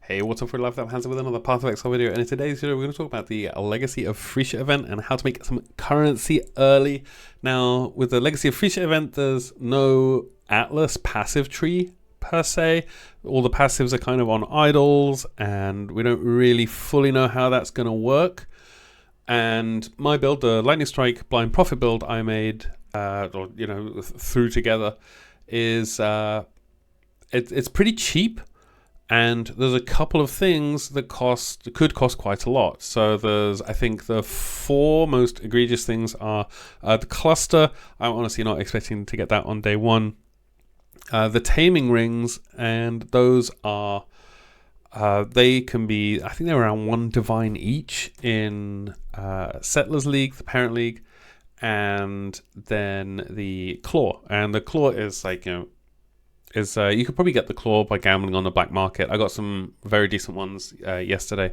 Hey, what's up for life? I'm Hansen with another Path of Exile video, and in today's video we're going to talk about the Legacy of Phrecia event and how to make some currency early. Now, with the Legacy of Phrecia event, there's no Atlas passive tree per se. All the passives are kind of on idols, and we don't really fully know how that's going to work. And my build, the Lightning Strike Blind Profit build I made, threw together, is it's pretty cheap. And there's a couple of things that could cost quite a lot. So there's, I think, the four most egregious things are the cluster. I'm honestly not expecting to get that on day one. The taming rings, and those are they can be, I think they're around 1 divine each in Settlers League, the parent league, and then the claw. And the claw is like, you could probably get the claw by gambling on the black market. I got some very decent ones yesterday.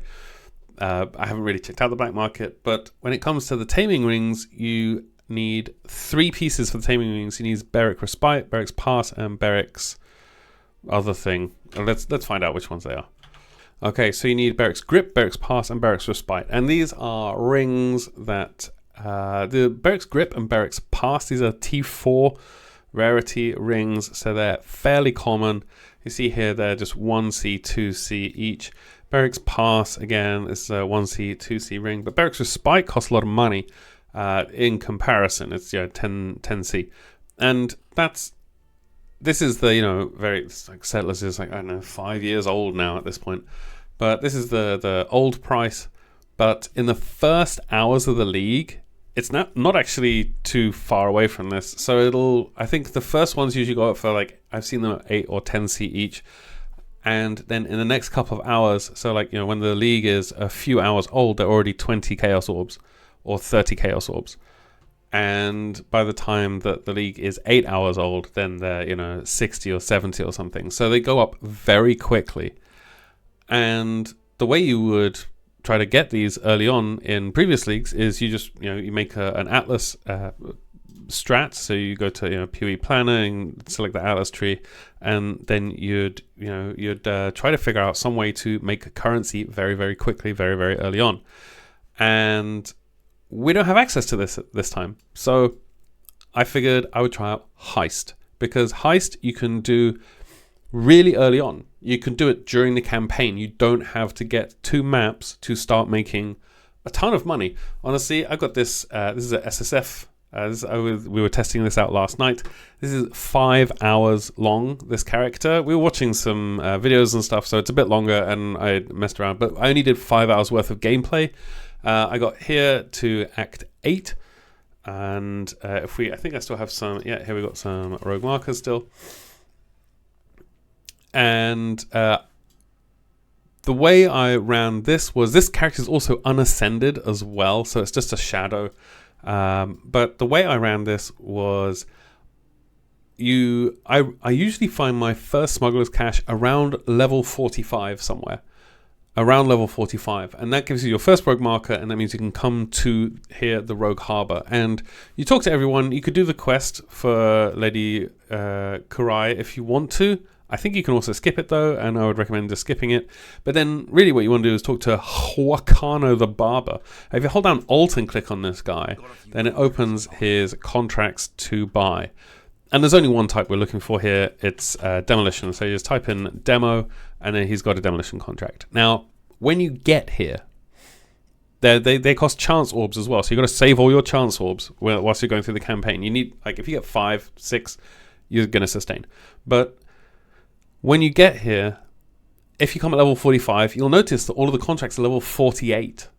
I haven't really checked out the black market, but when it comes to the taming rings, you need 3 pieces for the taming rings. You need Beric Respite, Beric's Pass, and Beric's other thing. Let's find out which ones they are. Okay, so you need Beric's Grip, Beric's Pass, and Beric's Respite. And these are rings that the Beric's Grip and Beric's Pass, these are T4 rarity rings, so they're fairly common. You see here they're just 1C, 2C each. Beric's Pass, again, is a 1C, 2C ring, but Beric's Respite costs a lot of money in comparison. It's 10C. And this is the, it's like Settlers is like, I don't know, 5 years old now at this point. But this is the old price. But in the first hours of the league, it's not actually too far away from this. So I think the first ones usually go up for, like, I've seen them at 8 or 10C each. And then in the next couple of hours, so like, when the league is a few hours old, they're already 20 Chaos Orbs or 30 Chaos Orbs. And by the time that the league is 8 hours old, then they're, 60 or 70 or something. So they go up very quickly. And the way you would try to get these early on in previous leagues is you just you make an Atlas strat. So you go to PoE Planner and select the Atlas tree, and then you'd try to figure out some way to make a currency very, very quickly, very, very early on. And we don't have access to this time, so I figured I would try out Heist, because Heist you can do really early on. You can do it during the campaign. You don't have to get 2 maps to start making a ton of money. Honestly, I got this. This is a SSF. We were testing this out last night. This is 5 hours long, this character. We were watching some videos and stuff, so it's a bit longer, and I messed around. But I only did 5 hours worth of gameplay. I got here to Act 8. And I think I still have some. Yeah, here we got some rogue markers still. And the way I ran this was, this character is also unascended as well, so it's just a shadow. But the way I ran this was, I usually find my first smuggler's cache around level 45 somewhere. Around level 45, and that gives you your first rogue marker, and that means you can come to here, the rogue harbor, and you talk to everyone. You could do the quest for Lady Kurai if you want to. I think you can also skip it though, and I would recommend just skipping it. But then really what you want to do is talk to Huacano the Barber. If you hold down Alt and click on this guy, then it opens his contracts to buy. And there's only one type we're looking for here. It's demolition. So you just type in demo, and then he's got a demolition contract. Now, when you get here, they cost chance orbs as well. So you've got to save all your chance orbs whilst you're going through the campaign. You need, like, if you get 5, 6, you're going to sustain. But when you get here, if you come at level 45, you'll notice that all of the contracts are level 48.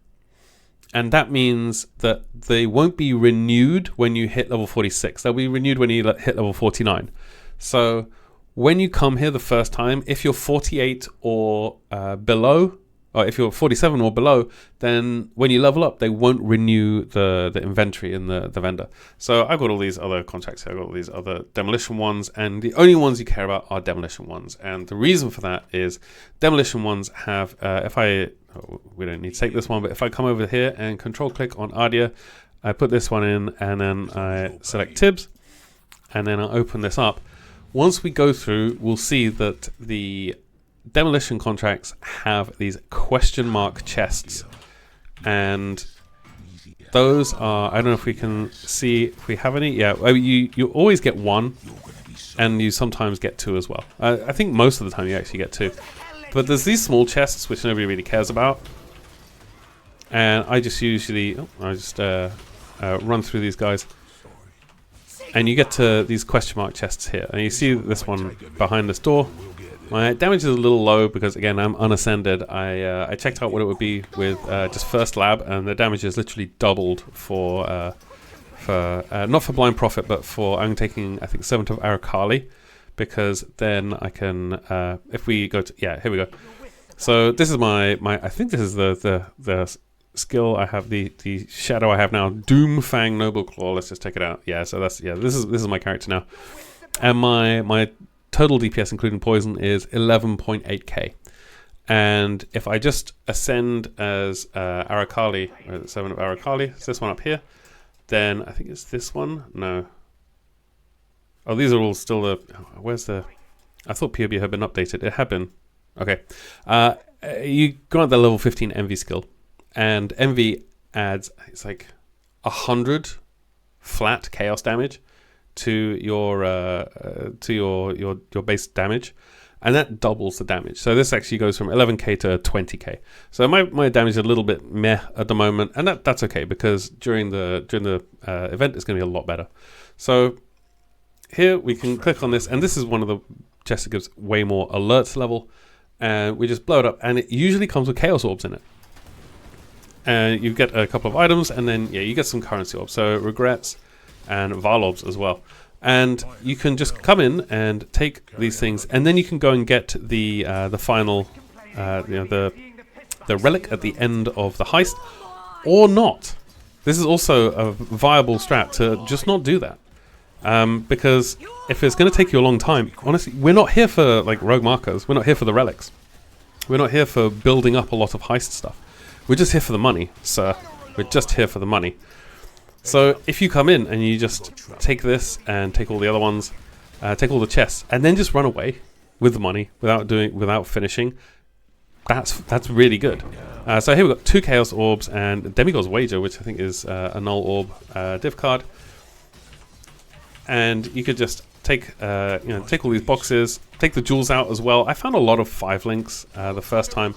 And that means that they won't be renewed when you hit level 46. They'll be renewed when you hit level 49. So when you come here the first time, if you're 48 or below, or if you're 47 or below, then when you level up, they won't renew the inventory in the vendor. So I've got all these other contracts here. I've got all these other demolition ones, and the only ones you care about are demolition ones. And the reason for that is demolition ones have, we don't need to take this one, but if I come over here and control click on Adia, I put this one in, and then I select Tibbs, and then I open this up. Once we go through, we'll see that the demolition contracts have these question mark chests, and those are, I don't know if we can see if we have any. Yeah, you always get one, and you sometimes get two as well. I think most of the time you actually get two. But there's these small chests which nobody really cares about, and I just usually run through these guys, and you get to these question mark chests here, and you see this one behind this door. My damage is a little low because, again, I'm unascended. I checked out what it would be with just first lab, and the damage is literally doubled for not for blind prophet, but for, I'm taking, I think, Servant of Arakali, because then I can, if we go to, yeah, here we go. So this is my I think this is the skill I have, the shadow I have now, Doomfang Noble Claw. Let's just take it out. Yeah, so that's, yeah, this is my character now, and my total DPS including poison is 11.8k. And if I just ascend as Arakali, or the Servant of Arakali, it's this one up here, then I think it's this one. No. Oh, these are all still the. Where's the? I thought POB had been updated. It had been. Okay. You grant the level 15 Envy skill, and Envy adds, it's like 100 flat chaos damage to your base damage, and that doubles the damage. So this actually goes from 11k to 20k. So my damage is a little bit meh at the moment, and that's okay, because during the event it's going to be a lot better. So here we can click on this, and this is one of the chests that gives way more alerts level, and we just blow it up, and it usually comes with chaos orbs in it. And you get a couple of items, and then yeah, you get some currency orbs, so regrets and Varlobs as well. And you can just come in and take these things, and then you can go and get the final, the relic at the end of the heist, or not. This is also a viable strat to just not do that, because if it's going to take you a long time, honestly, we're not here for like rogue markers. We're not here for the relics. We're not here for building up a lot of heist stuff. We're just here for the money, sir. We're just here for the money. So if you come in and you just take this and take all the other ones, take all the chests, and then just run away with the money without finishing, that's really good. So here we've got 2 Chaos Orbs and Demigod's Wager, which I think is a null orb div card. And you could just take take all these boxes, take the jewels out as well. I found a lot of 5 links the first time.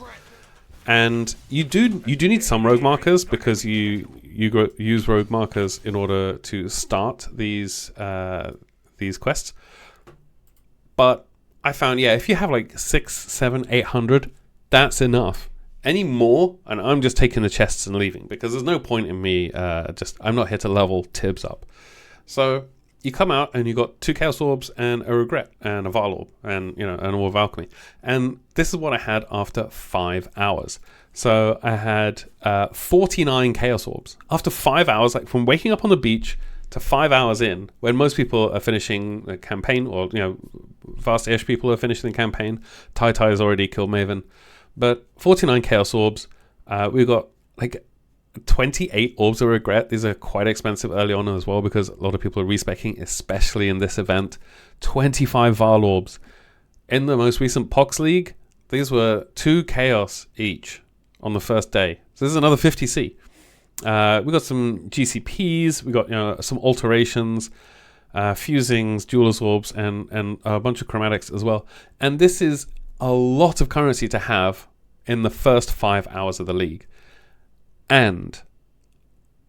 And you do need some rogue markers, because you use rogue markers in order to start these quests. But I found, yeah, if you have like 6, 7, 800, that's enough. Any more, and I'm just taking the chests and leaving, because there's no point in me I'm not here to level Tibbs up. So you come out and you got 2 Chaos Orbs and a Regret and a Varl Orb and an Orb of Alchemy. And this is what I had after 5 hours. So I had 49 Chaos Orbs after 5 hours, like from waking up on the beach to 5 hours in, when most people are finishing the campaign, or fast-ish people are finishing the campaign. Tai has already killed Maven, but 49 Chaos Orbs. We've got like 28 Orbs of Regret. These are quite expensive early on as well, because a lot of people are respecing, especially in this event. 25 Varl Orbs. In the most recent Pox League, these were 2 Chaos each on the first day. So this is another 50C. We got some GCPs, we got some alterations, fusings, Jeweler's Orbs, and a bunch of chromatics as well. And this is a lot of currency to have in the first 5 hours of the league. And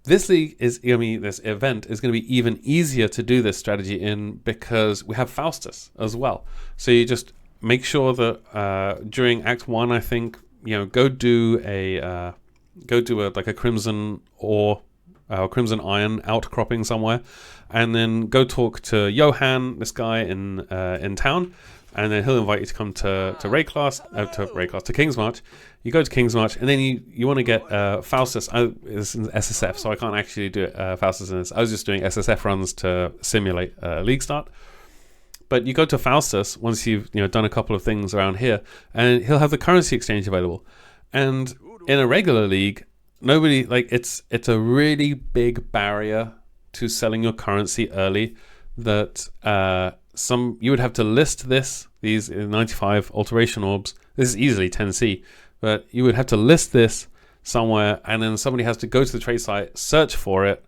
this league is, this event is going to be even easier to do this strategy in, because we have Faustus as well. So you just make sure that during Act 1, I think, go do a Crimson Ore, Crimson Iron outcropping somewhere, and then go talk to Johan, this guy in town, and then he'll invite you to come to King's March. You go to King's March, and then you want to get Faustus. It's in SSF, so I can't actually do Faustus in this. I was just doing SSF runs to simulate league start. But you go to Faustus once you've done a couple of things around here, and he'll have the currency exchange available. And in a regular league, nobody it's a really big barrier to selling your currency early. That you would have to list these 95 alteration orbs This is easily 10C, but you would have to list this somewhere, and then somebody has to go to the trade site, search for it,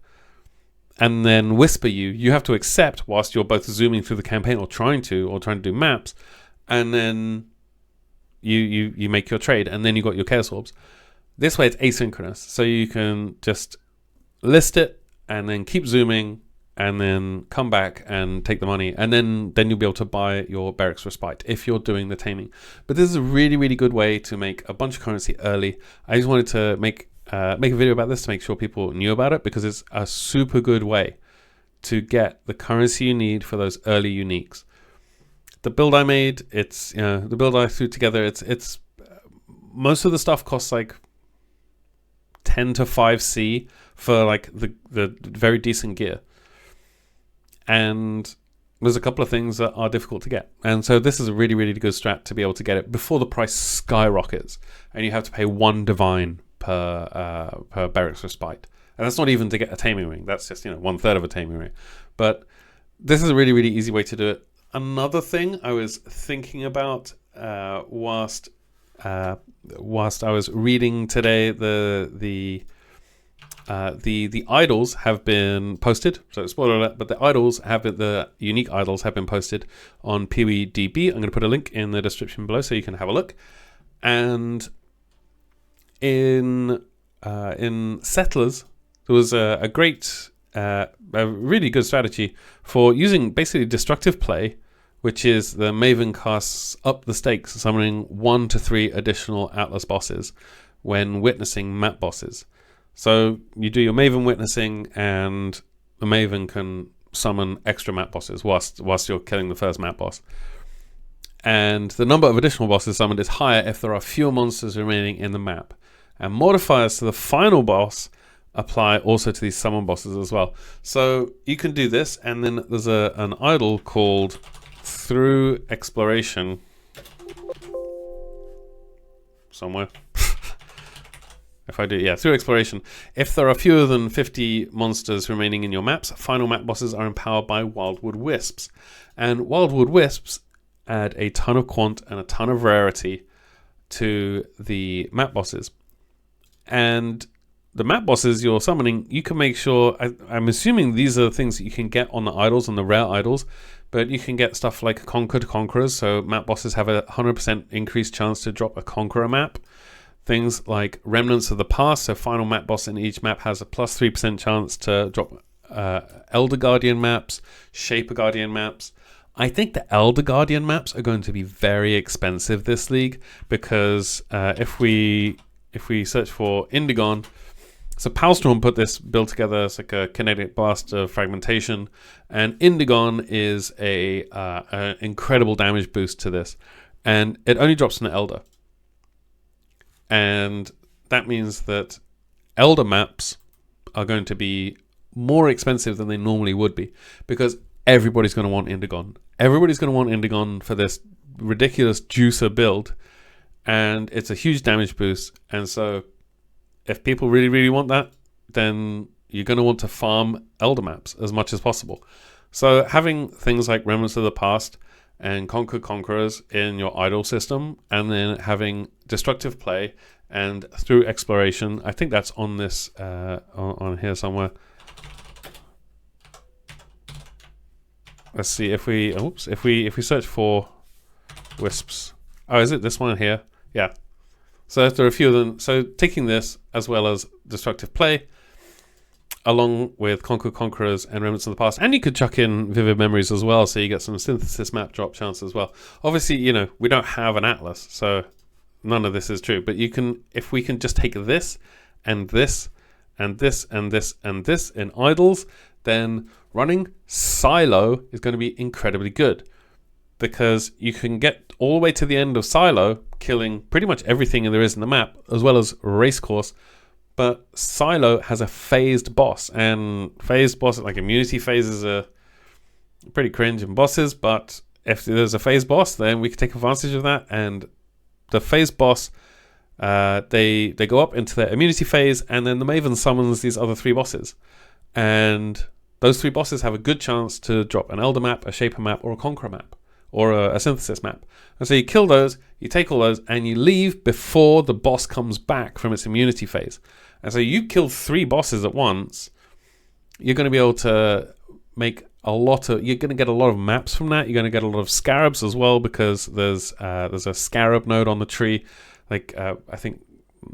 and then whisper you have to accept whilst you're both zooming through the campaign or trying to do maps, and then you make your trade, and then you got your chaos orbs. This way it's asynchronous, so you can just list it and then keep zooming and then come back and take the money, and then you'll be able to buy your Barracks Respite if you're doing the taming. But this is a really, really good way to make a bunch of currency early. I just wanted to make a video about this to make sure people knew about it, because it's a super good way to get the currency you need for those early uniques. The build I made, it's the build I threw together, it's most of the stuff costs like 10 to 5C for like the very decent gear. And there's a couple of things that are difficult to get. And so this is a really, really good strat to be able to get it before the price skyrockets and you have to pay 1 divine per Barracks Respite. And that's not even to get a taming ring. That's just, 1/3 of a taming ring. But this is a really, really easy way to do it. Another thing I was thinking about whilst I was reading today, the idols have been posted. So spoiler alert, but the unique idols have been posted on PWDB. I'm going to put a link in the description below so you can have a look. And in Settlers, there was a really good strategy for using basically destructive play, which is the Maven casts up the stakes, summoning 1 to 3 additional Atlas bosses when witnessing map bosses. So you do your Maven witnessing, and the Maven can summon extra map bosses whilst you're killing the first map boss. And the number of additional bosses summoned is higher if there are fewer monsters remaining in the map. And modifiers to the final boss apply also to these summon bosses as well. So you can do this, and then there's an idol called Through Exploration somewhere. If I do, Through Exploration. If there are fewer than 50 monsters remaining in your maps, final map bosses are empowered by Wildwood Wisps. And Wildwood Wisps add a ton of quant and a ton of rarity to the map bosses. And the map bosses you're summoning, you can make sure, I'm assuming these are the things that you can get on the idols, on the rare idols, but you can get stuff like Conquered Conquerors, so map bosses have a 100% increased chance to drop a Conqueror map. Things like Remnants of the Past, so final map boss in each map has a plus 3% chance to drop Elder Guardian maps, Shaper Guardian maps. I think the Elder Guardian maps are going to be very expensive this league, because if we search for Indigon, so Palstrom put this build together. It's like a kinetic blast of fragmentation, and Indigon is an incredible damage boost to this, and it only drops an Elder. And that means that Elder maps are going to be more expensive than they normally would be, because everybody's going to want Indigon. Everybody's going to want Indigon for this ridiculous juicer build, and it's a huge damage boost. And so if people really, really want that, then you're going to want to farm Elder maps as much as possible. So having things like Remnants of the Past and Conquered Conquerors in your idol system, and then having destructive play and Through Exploration, I think that's on this on here somewhere. Let's see if we search for Wisps. Oh, is it this one here? Yeah. So if there are a few of them, so taking this as well as destructive play, along with Conquered Conquerors and Remnants of the Past, and you could chuck in Vivid Memories as well, so you get some synthesis map drop chance as well. Obviously, we don't have an Atlas, so none of this is true. But you can, if we can just take this and this and this and this and this in idols, then running Silo is going to be incredibly good, because you can get all the way to the end of Silo, killing pretty much everything there is in the map, as well as Racecourse. But Silo has a phased boss, and phased bosses, like immunity phases, are pretty cringe in bosses, but if there's a phased boss, then we can take advantage of that. And the phased boss, they go up into their immunity phase, and then the Maven summons these other 3 bosses. And those 3 bosses have a good chance to drop an Elder map, a Shaper map, or a Conqueror map, or a synthesis map. And so you kill those, you take all those, and you leave before the boss comes back from its immunity phase. And so you kill 3 bosses at once, you're going to be able to make you're going to get a lot of maps from that. You're going to get a lot of scarabs as well, because there's a scarab node on the tree. Like I think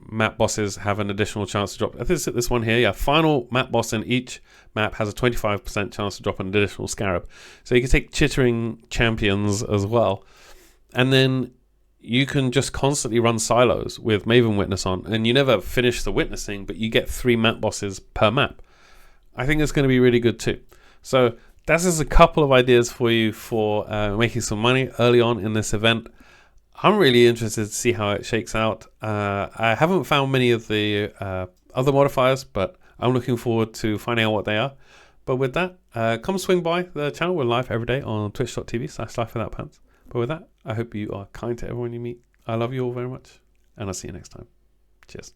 map bosses have an additional chance to drop. This one here, final map boss in each map has a 25% chance to drop an additional scarab. So you can take chittering champions as well, and then you can just constantly run silos with Maven Witness on, and you never finish the witnessing, but you get 3 map bosses per map. I think it's going to be really good too. So that's just a couple of ideas for you for making some money early on in this event. I'm really interested to see how it shakes out. I haven't found many of the other modifiers, but I'm looking forward to finding out what they are. But with that, come swing by the channel. We're live every day on twitch.tv/lifewithoutpants. But with that, I hope you are kind to everyone you meet. I love you all very much, and I'll see you next time. Cheers.